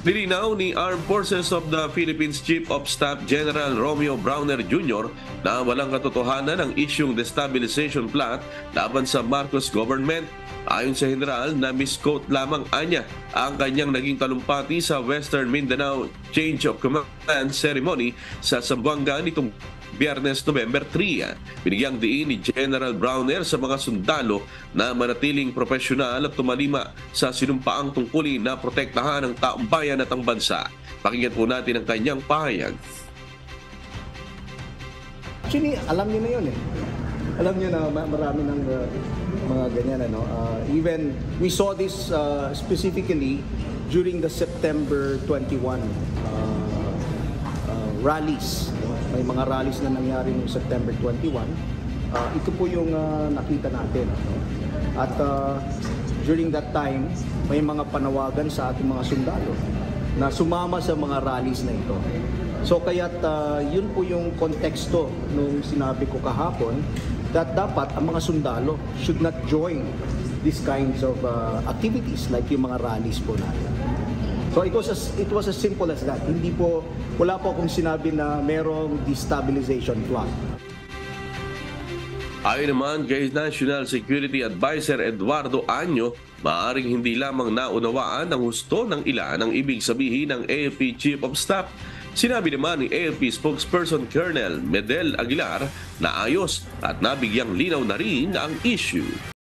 Nilinaw ni Armed Forces of the Philippines Chief of Staff General Romeo Browner Jr. na walang katotohanan ang isyung destabilization plot laban sa Marcos government. Ayon sa General, na misquote lamang anya ang kanyang naging talumpati sa Western Mindanao Change of Command Ceremony sa Zamboanga nitong Biyernes, November 3. Binigyang diin ni General Browner sa mga sundalo na manatiling profesional at tumalima sa sinumpaang tungkulin na protektahan ang taong bayan at ang bansa. Pakinggan po natin ang kanyang pahayag. Actually, alam niyo na yun eh. Alam niyo na marami ng mga ganyan. Even we saw this specifically during the September 21 rallies. May mga rallies na nangyari noong September 21. Ito po yung nakita natin. At during that time, may mga panawagan sa ating mga sundalo na sumama sa mga rallies na ito. So kaya't yun po yung konteksto nung sinabi ko kahapon that dapat ang mga sundalo should not join these kinds of activities like yung mga rallies po natin. So it was as simple as that. Wala po akong sinabi na merong destabilization plot. Ayon naman kay National Security Advisor Eduardo Año, maaaring hindi lamang naunawaan ang husto ng ilan ang ibig sabihin ng AFP Chief of Staff. Sinabi naman ni AFP spokesperson Colonel Medel Aguilar na ayos at nabigyang linaw na rin ang issue.